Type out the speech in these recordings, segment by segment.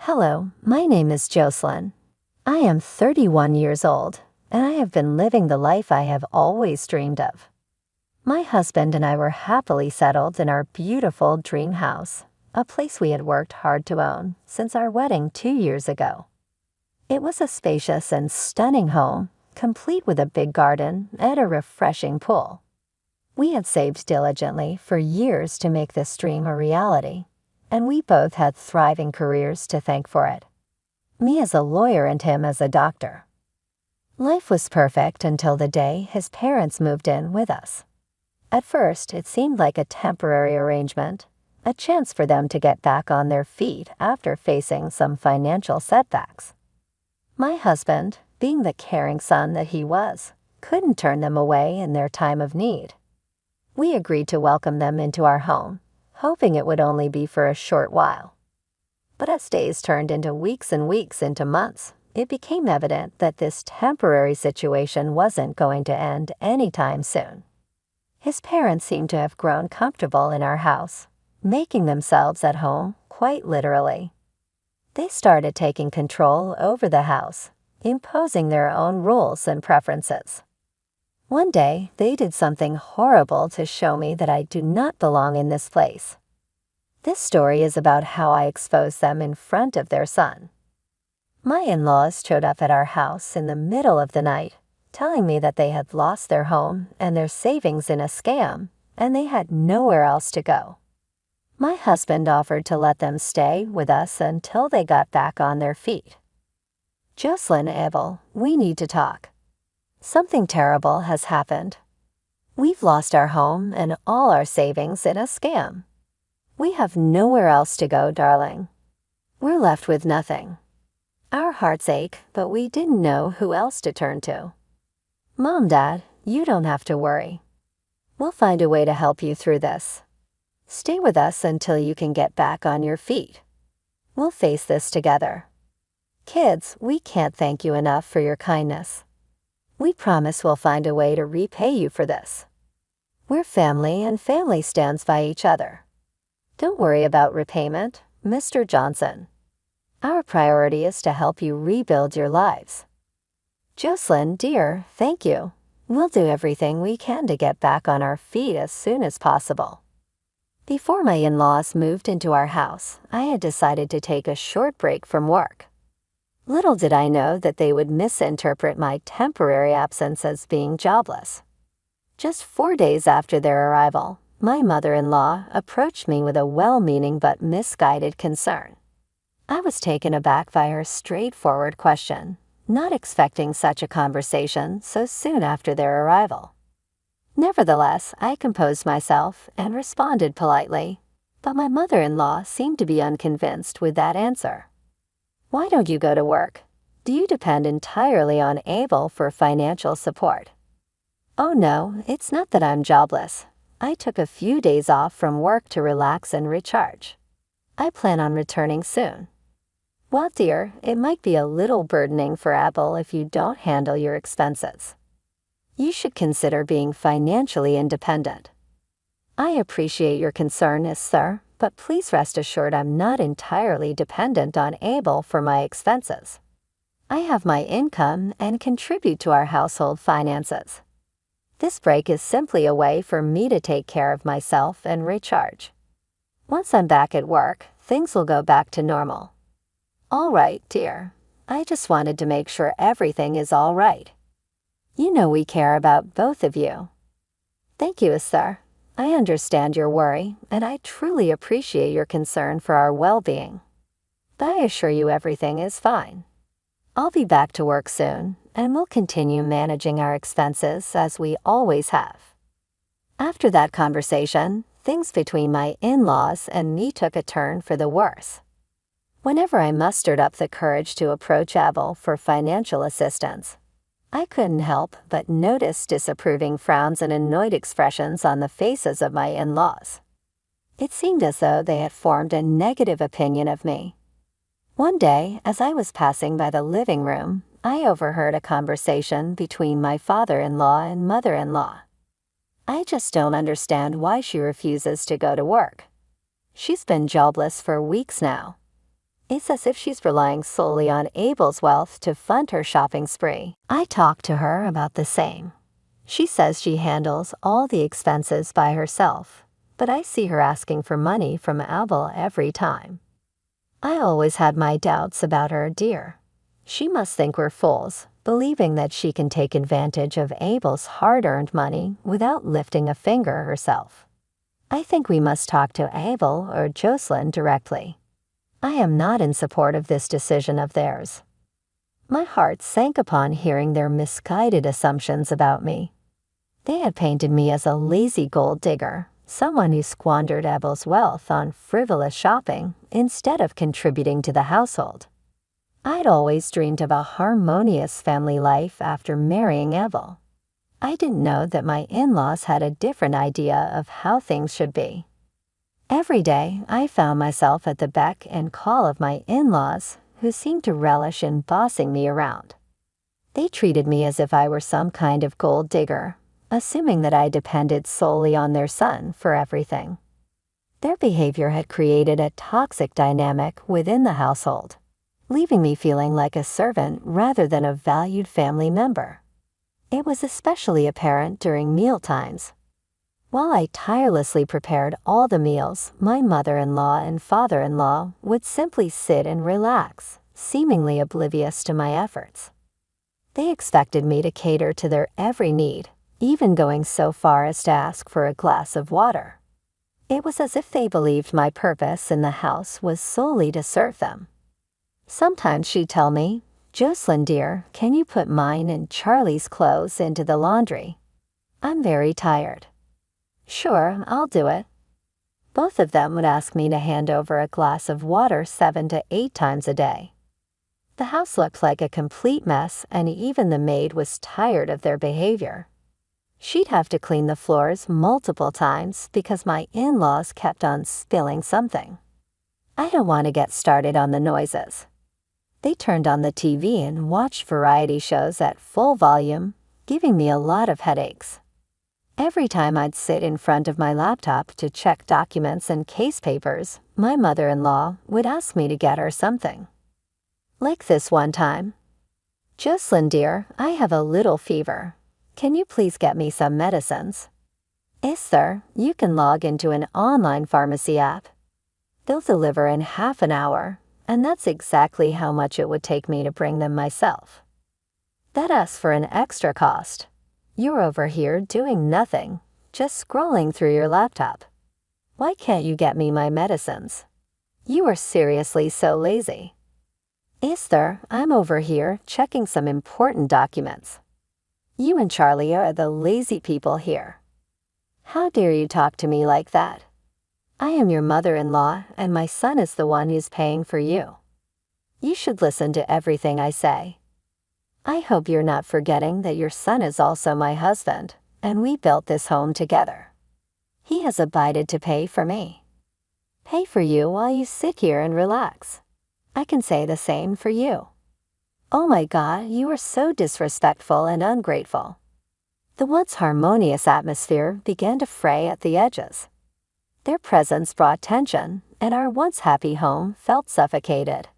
Hello, my name is Jocelyn. I am 31 years old, and I have been living the life I have always dreamed of. My husband and I were happily settled in our beautiful dream house, a place we had worked hard to own since our wedding 2 years ago. It was a spacious and stunning home, complete with a big garden and a refreshing pool. We had saved diligently for years to make this dream a reality, and we both had thriving careers to thank for it. Me as a lawyer and him as a doctor. Life was perfect until the day his parents moved in with us. At first, it seemed like a temporary arrangement, a chance for them to get back on their feet after facing some financial setbacks. My husband, being the caring son that he was, couldn't turn them away in their time of need. We agreed to welcome them into our home, hoping it would only be for a short while. But as days turned into weeks and weeks into months, it became evident that this temporary situation wasn't going to end anytime soon. His parents seemed to have grown comfortable in our house, making themselves at home quite literally. They started taking control over the house, imposing their own rules and preferences. One day, they did something horrible to show me that I do not belong in this place. This story is about how I exposed them in front of their son. My in-laws showed up at our house in the middle of the night, telling me that they had lost their home and their savings in a scam, and they had nowhere else to go. My husband offered to let them stay with us until they got back on their feet. Jocelyn, Abel, we need to talk. Something terrible has happened. We've lost our home and all our savings in a scam. We have nowhere else to go, darling. We're left with nothing. Our hearts ache, but we didn't know who else to turn to. Mom, Dad, you don't have to worry. We'll find a way to help you through this. Stay with us until you can get back on your feet. We'll face this together. Kids, we can't thank you enough for your kindness. We promise we'll find a way to repay you for this. We're family, and family stands by each other. Don't worry about repayment, Mr. Johnson. Our priority is to help you rebuild your lives. Jocelyn, dear, thank you. We'll do everything we can to get back on our feet as soon as possible. Before my in-laws moved into our house, I had decided to take a short break from work. Little did I know that they would misinterpret my temporary absence as being jobless. Just 4 days after their arrival, my mother-in-law approached me with a well-meaning but misguided concern. I was taken aback by her straightforward question, not expecting such a conversation so soon after their arrival. Nevertheless, I composed myself and responded politely, but my mother-in-law seemed to be unconvinced with that answer. Why don't you go to work? Do you depend entirely on Abel for financial support? Oh no, it's not that I'm jobless. I took a few days off from work to relax and recharge. I plan on returning soon. Well, dear, it might be a little burdening for Abel if you don't handle your expenses. You should consider being financially independent. I appreciate your concern, sir, but please rest assured I'm not entirely dependent on Abel for my expenses. I have my income and contribute to our household finances. This break is simply a way for me to take care of myself and recharge. Once I'm back at work, things will go back to normal. All right, dear. I just wanted to make sure everything is all right. You know we care about both of you. Thank you, sir. I understand your worry, and I truly appreciate your concern for our well-being. But I assure you everything is fine. I'll be back to work soon, and we'll continue managing our expenses as we always have. After that conversation, things between my in-laws and me took a turn for the worse. Whenever I mustered up the courage to approach Abel for financial assistance, I couldn't help but notice disapproving frowns and annoyed expressions on the faces of my in-laws. It seemed as though they had formed a negative opinion of me. One day, as I was passing by the living room, I overheard a conversation between my father-in-law and mother-in-law. I just don't understand why she refuses to go to work. She's been jobless for weeks now. It's as if she's relying solely on Abel's wealth to fund her shopping spree. I talk to her about the same. She says she handles all the expenses by herself, but I see her asking for money from Abel every time. I always had my doubts about her, dear. She must think we're fools, believing that she can take advantage of Abel's hard-earned money without lifting a finger herself. I think we must talk to Abel or Jocelyn directly. I am not in support of this decision of theirs. My heart sank upon hearing their misguided assumptions about me. They had painted me as a lazy gold digger, someone who squandered Abel's wealth on frivolous shopping instead of contributing to the household. I'd always dreamed of a harmonious family life after marrying Abel. I didn't know that my in-laws had a different idea of how things should be. Every day, I found myself at the beck and call of my in-laws, who seemed to relish in bossing me around. They treated me as if I were some kind of gold digger, assuming that I depended solely on their son for everything. Their behavior had created a toxic dynamic within the household, leaving me feeling like a servant rather than a valued family member. It was especially apparent during meal times. While I tirelessly prepared all the meals, my mother-in-law and father-in-law would simply sit and relax, seemingly oblivious to my efforts. They expected me to cater to their every need, even going so far as to ask for a glass of water. It was as if they believed my purpose in the house was solely to serve them. Sometimes she'd tell me, "Jocelyn, dear, can you put mine and Charlie's clothes into the laundry? I'm very tired." "Sure, I'll do it." Both of them would ask me to hand over a glass of water 7 to 8 times a day. The house looked like a complete mess, and even the maid was tired of their behavior. She'd have to clean the floors multiple times because my in-laws kept on spilling something. I don't want to get started on the noises. They turned on the TV and watched variety shows at full volume, giving me a lot of headaches. Every time I'd sit in front of my laptop to check documents and case papers, my mother-in-law would ask me to get her something. Like this one time. "Jocelyn, dear, I have a little fever. Can you please get me some medicines?" "Esther, you can log into an online pharmacy app. They'll deliver in half an hour, and that's exactly how much it would take me to bring them myself. That asks for an extra cost. You're over here doing nothing, just scrolling through your laptop. Why can't you get me my medicines? You are seriously so lazy." "Esther, I'm over here checking some important documents. You and Charlie are the lazy people here. How dare you talk to me like that? I am your mother-in-law, and my son is the one who's paying for you. You should listen to everything I say. I hope you're not forgetting that your son is also my husband, and we built this home together. He has abided to pay for me. Pay for you while you sit here and relax. I can say the same for you." Oh my God, you are so disrespectful and ungrateful. The once harmonious atmosphere began to fray at the edges. Their presence brought tension, and our once happy home felt suffocated.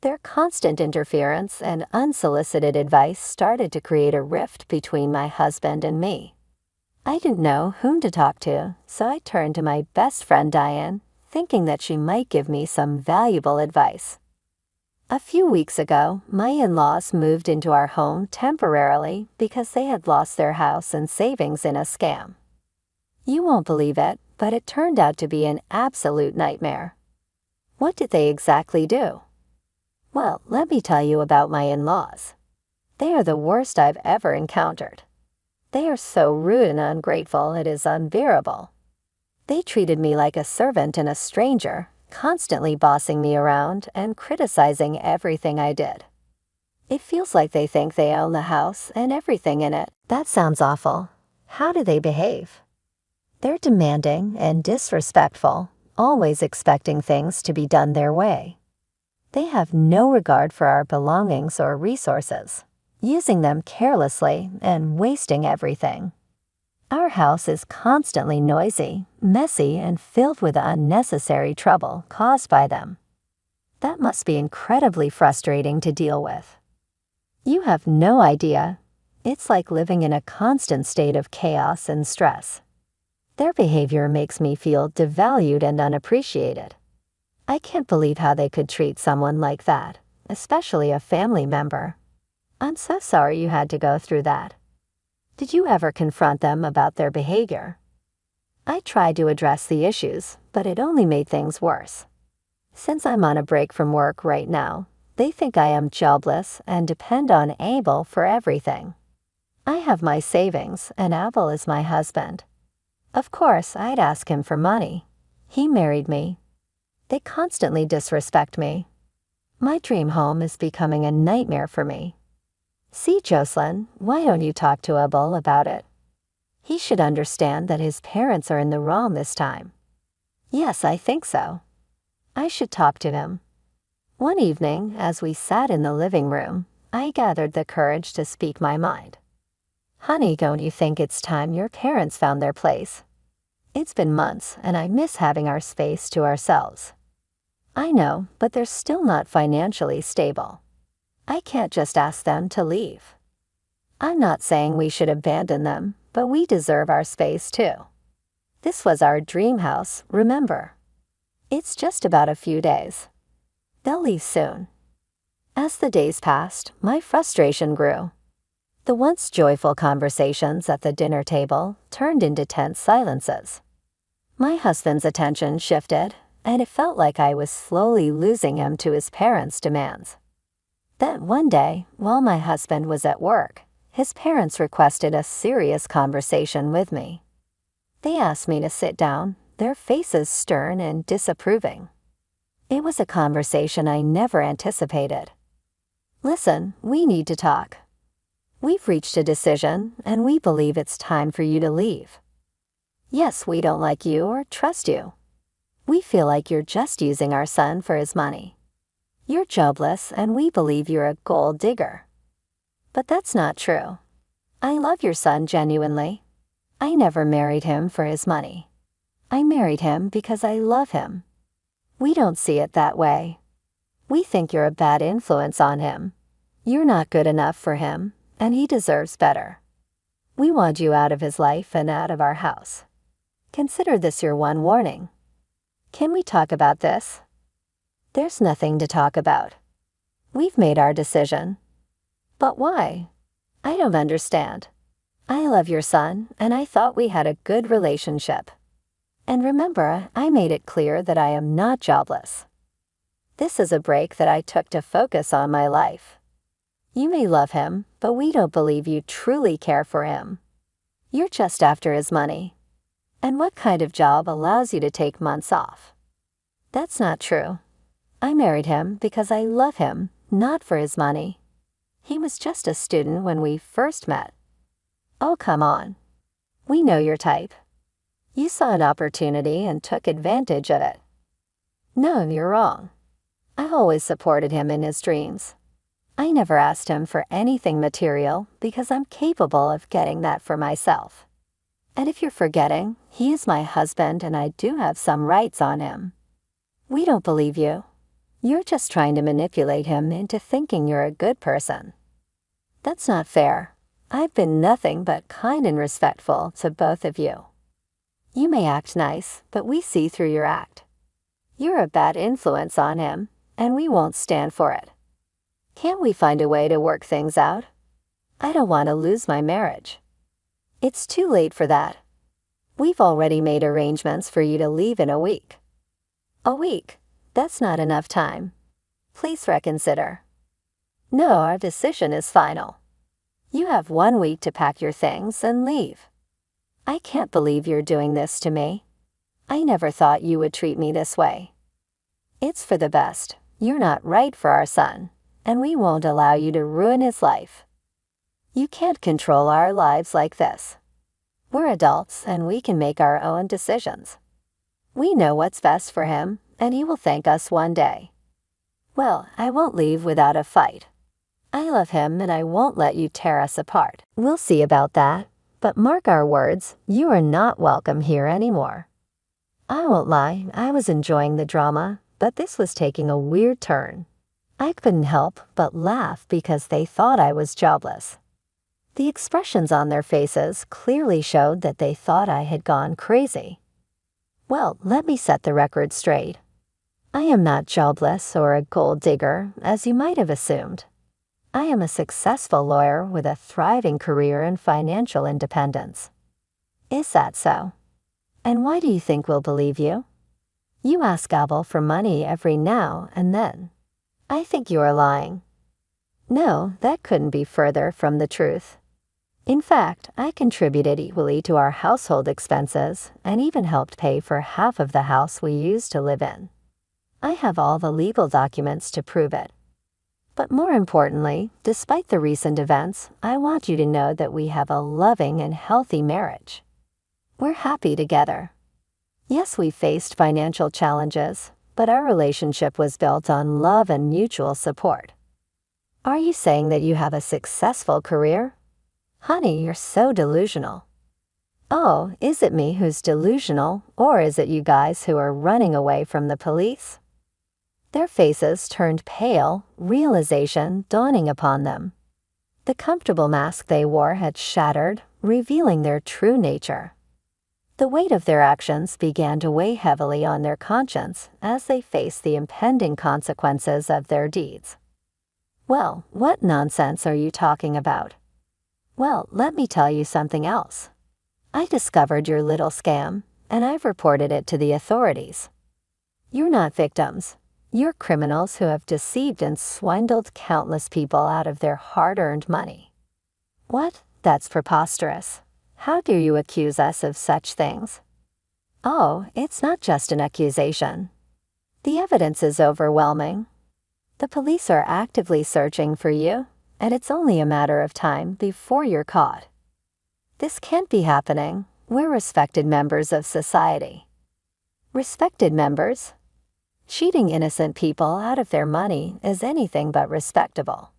Their constant interference and unsolicited advice started to create a rift between my husband and me. I didn't know whom to talk to, so I turned to my best friend Diane, thinking that she might give me some valuable advice. A few weeks ago, my in-laws moved into our home temporarily because they had lost their house and savings in a scam. You won't believe it, but it turned out to be an absolute nightmare. What did they exactly do? Well, let me tell you about my in-laws. They are the worst I've ever encountered. They are so rude and ungrateful it is unbearable. They treated me like a servant and a stranger, constantly bossing me around and criticizing everything I did. It feels like they think they own the house and everything in it. That sounds awful. How do they behave? They're demanding and disrespectful, always expecting things to be done their way. They have no regard for our belongings or resources, using them carelessly and wasting everything. Our house is constantly noisy, messy, and filled with unnecessary trouble caused by them. That must be incredibly frustrating to deal with. You have no idea. It's like living in a constant state of chaos and stress. Their behavior makes me feel devalued and unappreciated. I can't believe how they could treat someone like that, especially a family member. I'm so sorry you had to go through that. Did you ever confront them about their behavior? I tried to address the issues, but it only made things worse. Since I'm on a break from work right now, they think I am jobless and depend on Abel for everything. I have my savings, and Abel is my husband. Of course, I'd ask him for money. He married me. They constantly disrespect me. My dream home is becoming a nightmare for me. See, Jocelyn, why don't you talk to Abel about it? He should understand that his parents are in the wrong this time. Yes, I think so. I should talk to him. One evening, as we sat in the living room, I gathered the courage to speak my mind. Honey, don't you think it's time your parents found their place? It's been months, and I miss having our space to ourselves. I know, but they're still not financially stable. I can't just ask them to leave. I'm not saying we should abandon them, but we deserve our space too. This was our dream house, remember? It's just about a few days. They'll leave soon. As the days passed, my frustration grew. The once joyful conversations at the dinner table turned into tense silences. My husband's attention shifted, and it felt like I was slowly losing him to his parents' demands. Then one day, while my husband was at work, his parents requested a serious conversation with me. They asked me to sit down, their faces stern and disapproving. It was a conversation I never anticipated. Listen, we need to talk. We've reached a decision, and we believe it's time for you to leave. Yes, we don't like you or trust you. We feel like you're just using our son for his money. You're jobless, and we believe you're a gold digger. But that's not true. I love your son genuinely. I never married him for his money. I married him because I love him. We don't see it that way. We think you're a bad influence on him. You're not good enough for him, and he deserves better. We want you out of his life and out of our house. Consider this your one warning. Can we talk about this? There's nothing to talk about. We've made our decision. But why? I don't understand. I love your son, and I thought we had a good relationship. And remember, I made it clear that I am not jobless. This is a break that I took to focus on my life. You may love him, but we don't believe you truly care for him. You're just after his money. And what kind of job allows you to take months off? That's not true. I married him because I love him, not for his money. He was just a student when we first met. Oh, come on. We know your type. You saw an opportunity and took advantage of it. No, you're wrong. I always supported him in his dreams. I never asked him for anything material because I'm capable of getting that for myself. And if you're forgetting, he is my husband and I do have some rights on him. We don't believe you. You're just trying to manipulate him into thinking you're a good person. That's not fair. I've been nothing but kind and respectful to both of you. You may act nice, but we see through your act. You're a bad influence on him, and we won't stand for it. Can't we find a way to work things out? I don't want to lose my marriage. It's too late for that. We've already made arrangements for you to leave in a week. A week? That's not enough time. Please reconsider. No, our decision is final. You have 1 week to pack your things and leave. I can't believe you're doing this to me. I never thought you would treat me this way. It's for the best. You're not right for our son, and we won't allow you to ruin his life. You can't control our lives like this. We're adults, and we can make our own decisions. We know what's best for him, and he will thank us one day. Well, I won't leave without a fight. I love him, and I won't let you tear us apart. We'll see about that, but mark our words, you are not welcome here anymore. I won't lie, I was enjoying the drama, but this was taking a weird turn. I couldn't help but laugh because they thought I was jobless. The expressions on their faces clearly showed that they thought I had gone crazy. Well, let me set the record straight. I am not jobless or a gold digger, as you might have assumed. I am a successful lawyer with a thriving career and financial independence. Is that so? And why do you think we'll believe you? You ask Abel for money every now and then. I think you are lying. No, that couldn't be further from the truth. In fact, I contributed equally to our household expenses and even helped pay for half of the house we used to live in. I have all the legal documents to prove it. But more importantly, despite the recent events, I want you to know that we have a loving and healthy marriage. We're happy together. Yes, we faced financial challenges, but our relationship was built on love and mutual support. Are you saying that you have a successful career? Honey, you're so delusional. Oh, is it me who's delusional, or is it you guys who are running away from the police? Their faces turned pale, realization dawning upon them. The comfortable mask they wore had shattered, revealing their true nature. The weight of their actions began to weigh heavily on their conscience as they faced the impending consequences of their deeds. Well, what nonsense are you talking about? Well, let me tell you something else. I discovered your little scam, and I've reported it to the authorities. You're not victims. You're criminals who have deceived and swindled countless people out of their hard-earned money. What? That's preposterous. How dare you accuse us of such things? Oh, it's not just an accusation. The evidence is overwhelming. The police are actively searching for you, and it's only a matter of time before you're caught. This can't be happening. We're respected members of society. Respected members? Cheating innocent people out of their money is anything but respectable.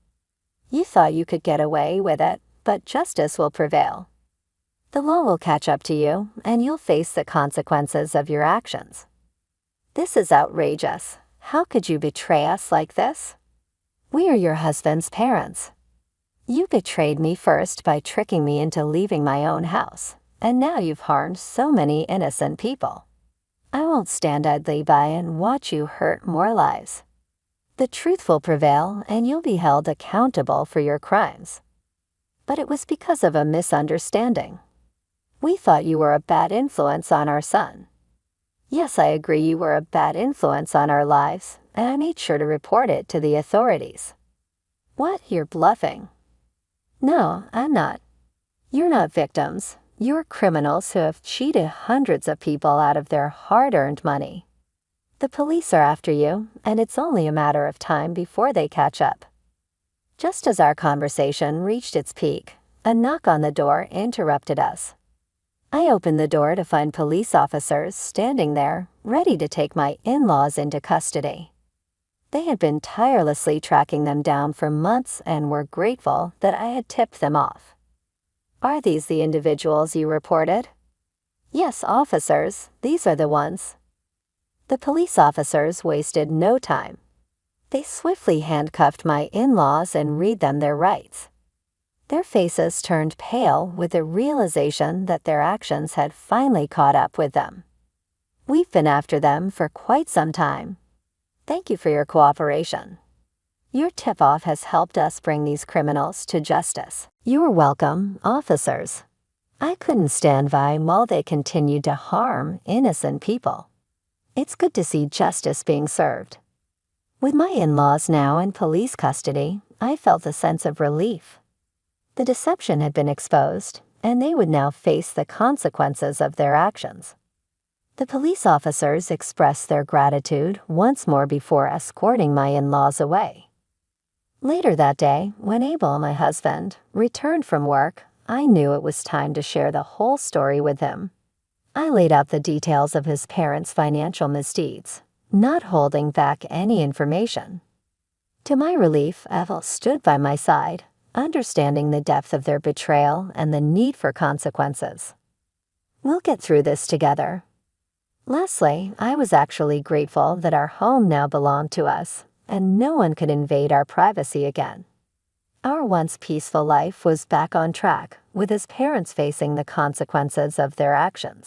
You thought you could get away with it, but justice will prevail. The law will catch up to you, and you'll face the consequences of your actions. This is outrageous. How could you betray us like this? We are your husband's parents. You betrayed me first by tricking me into leaving my own house, and now you've harmed so many innocent people. I won't stand idly by and watch you hurt more lives. The truth will prevail, and you'll be held accountable for your crimes. But it was because of a misunderstanding. We thought you were a bad influence on our son. Yes, I agree you were a bad influence on our lives, and I made sure to report it to the authorities. What? You're bluffing. No, I'm not. You're not victims. You're criminals who have cheated hundreds of people out of their hard-earned money. The police are after you, and it's only a matter of time before they catch up. Just as our conversation reached its peak, a knock on the door interrupted us. I opened the door to find police officers standing there, ready to take my in-laws into custody. They had been tirelessly tracking them down for months and were grateful that I had tipped them off. Are these the individuals you reported? Yes, officers, these are the ones. The police officers wasted no time. They swiftly handcuffed my in-laws and read them their rights. Their faces turned pale with the realization that their actions had finally caught up with them. We've been after them for quite some time. Thank you for your cooperation. Your tip-off has helped us bring these criminals to justice. You're welcome, officers. I couldn't stand by while they continued to harm innocent people. It's good to see justice being served. With my in-laws now in police custody, I felt a sense of relief. The deception had been exposed, and they would now face the consequences of their actions. The police officers expressed their gratitude once more before escorting my in-laws away. Later that day, when Abel, my husband, returned from work, I knew it was time to share the whole story with him. I laid out the details of his parents' financial misdeeds, not holding back any information. To my relief, Abel stood by my side, understanding the depth of their betrayal and the need for consequences. We'll get through this together. Lastly, I was actually grateful that our home now belonged to us, and no one could invade our privacy again. Our once peaceful life was back on track, with his parents facing the consequences of their actions.